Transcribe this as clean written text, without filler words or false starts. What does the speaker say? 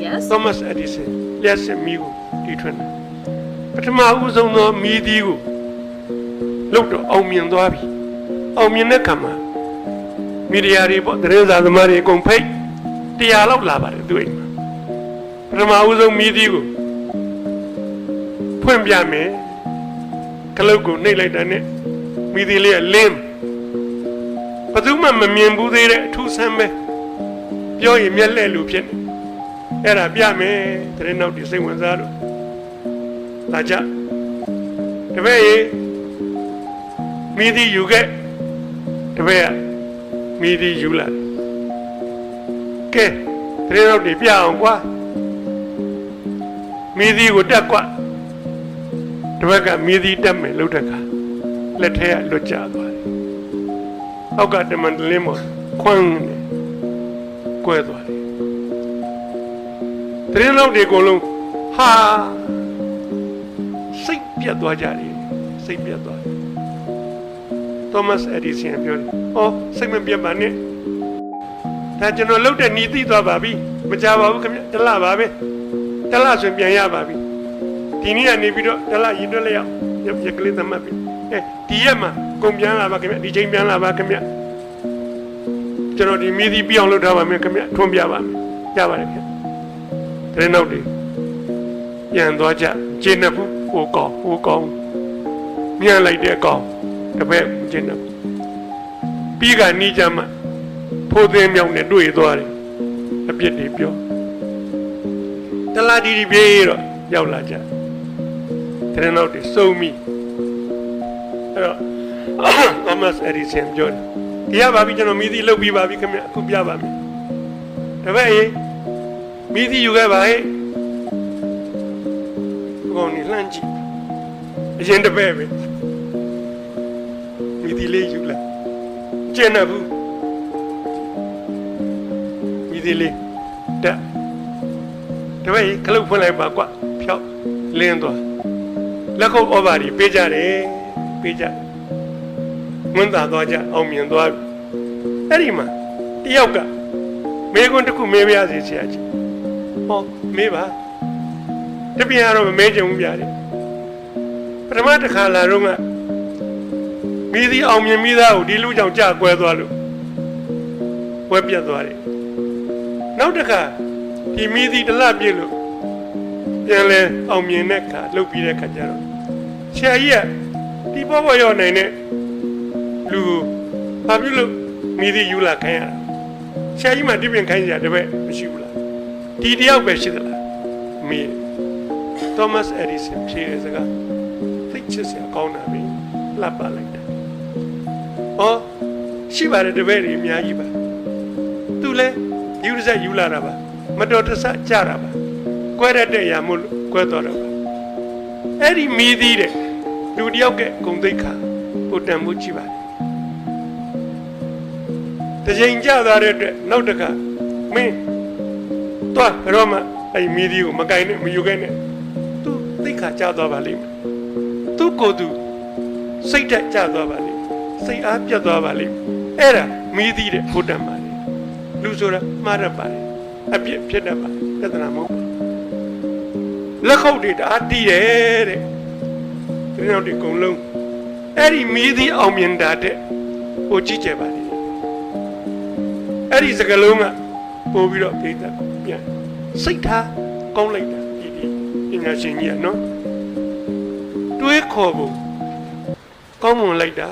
Yes. Thomas Edison လျှက်စစ်မီးကိုတီထွင်တယ်ပထမဦးဆုံးသောမီးသီးကိုလုတ်တော့အောင်မြင်သွားပြီအောင်မြင်တဲ့ခါမှာမီဒီယာတွေပေါ့သတင်းစာသမားတွေအကုန်ဖိတ်100လောက်လာပါတယ်သူအိမ်မှာပထမဦးဆုံးမီးသီးကိုဖွင့်ပြမယ်ကလုတ်ကိုနှိပ်လိုက်တဲ့နဲ့မီးသီးလေးကလင်းဘယ်သူမှမမြင်ဘူးသေးတဲ့အထူးဆန်းပဲပြောရင်မျက်လှည့်လူဖြစ်နေအဲ့ဒါပြမယ်သတင်းနောက်ဒီစိတ်ဝင်စားလို့လာကြတပည့်ရေမီးသီးယူခဲ့တပည့်ကမီးသီးယူလာကဲသတင်းနောက်ဒီပြအောင်ကွာမီးသီးကိုတက်ကွာတပည့်ကမီးသီးတက်မယ်လို့တဲ့ခါလက်ထဲကလွတ်ကျသွားတယ်အောက်ကတမန်တလင်းမော်ခွန်းနေကွဲသွားတယ်သတင်းနောက်ဒီကိုလုံးဟာစိတ်ပြတ်သွားကြတယ်စိတ်ပြတ်သွားတယ် Thomas Edison ပြောတယ်။အော်စိတ်မပြတ်ပါနဲ့။ဒါကျွန်တော်လှုပ်တဲ့နီးသိသွားပါပြီ။မကြပါဘူးခင်ဗျ။တစ်လပါပဲ။တစ်လဆိုပြန်ရပါပြီ။ဒီနေ့ကနေပြီးတော့တစ်လရင်တွက်လိုက်အောင်ရက်ကလေးသမတ်ပြီ။အဲဒီရက်မှာကုန်ပြန်လာပါခင်ဗျ။ဒီချိန်ပြန်လာပါခင်ဗျ။ကျွန်တော်ဒီမီးသီးပြအောင်လုပ်ထားပါမယ်ခင်ဗျ။ထွန်းပြပါမယ်။ရပါတယ်ခင်ဗျ။တရင်နောက်တွေပြန်သွားကြကျင်းနေဘူးဟိုကောင်မြန်လိုက်တဲ့အကောင်တပည့်ကျင်းနေပြီးကနီးကြမှာဖိုးသိမ်းမြောင်နဲ့တွေ့သွားတယ်အပြစ်တွေပြောတလားဒီပြေးတော့ရောက်လာကြတရင်နောက်တွေစုံမိအဲ့တော့ Thomas Edison ပြောတယ်ဒီရပါပြီကျွန်တော်မီးသီးလုတ်ပြီးပါပြီခင်ဗျအခုပြပါမယ်တပည့်ရေမီးသီးယူခဲ့ပါဟဲ့ကောင်းနေလှမ်းကြည့်အရင်တပည့်ပဲမိဒီလေးယူလာကျန်တော့ဘူးမိဒီလေးတက်တပည့်ခလုတ်ဖွင့်လိုက်ပါကွဖြောက်လင်းသွားလက်ခုပ်ဩဘာတွေပေးကြတယ်ပေးကြဝန်သာသွားကြအောင်မြင်သွားအဲ့ဒီမှာတယောက်ကမေကွန်းတစ်ခုမေးပြရစီဆရာကြီးဟောမေးပါတပြင်းကတော့မမဲချင်ဘူးဗျာလေပထမတစ်ခါလာတော့ကမိသီးအောင်မြင်မိသားကိုဒီလူကြောင့်ကြာကွဲသွားလို့ဝဲပြတ်သွားတယ်နောက်တစ်ခါဒီမိသီးတစ်လပြည့်လို့ပြန်လဲအောင်မြင်တဲ့ခါလှုပ်ပြီးတဲ့ခါကျတော့ဆရာကြီးကဒီပေါ်ရောက်နိုင်တဲ့လူကိုဘာဖြစ်လို့မိသီးယူလာခိုင်းရတာဆရာကြီးမှတပြင်းခိုင်းကြတပည့်မရှိဘူးလားဒီတယောက်ပဲရှိသလားမေးThomas Edison ဖြေတဲ့စကားသိချစ်စရာကောင်းတာပဲလှပ်ပါလိုက်တာ။အော်ရှိပါတယ်တပည့်တွေအများကြီးပါ။သူလဲယူရဆက်ယူလာတာပါမတော်တဆကြတာပါ။ကွဲရတဲ့ရာမို့လို့ကွဲသွားတာပါ။အဲ့ဒီမီးသီးတဲ့လူတယောက်ကဂုံသိက္ခာပိုတန်မှုကြည့်ပါတယ်။တချိန်ကြသွားတဲ့အတွက်နောက်တစ်ခါမင်းသွားတော့မှအဲ့မီးသီးကိုမကင်နဲ့မယူခဲ့နဲ့သိခါကြသွားပါလိမ့်မယ်သူကိုယ်သူစိတ်တက်ကြသွားပါလိမ့်စိတ်အားပြတ်သွားပါလိမ့်အဲ့ဒါမီးသီးတဲ့ဘုဒ္ဓမာလေလူဆိုတာမှားရပါတယ်အပြစ်ဖြစ်တတ်ပါပြဿနာမဟုတ်ဘူးလက်ခုပ်တွေတအားတီးတယ်တဲ့ဒီနောက်ဒီကုံလုံးအဲ့ဒီမီးသီးအောင်မြင်တာတဲ့ဟိုကြည့်ကြပါလိမ့်အဲ့ဒီစကလုံးကပို့ပြီးတော့ပြိတ္တာပြန်စိတ်ထားကောင်းလိုက်တာပညာရှင်ကြီးကနော်တွေးခေါ်ဖို့ကောင်းမွန်လိုက်တာ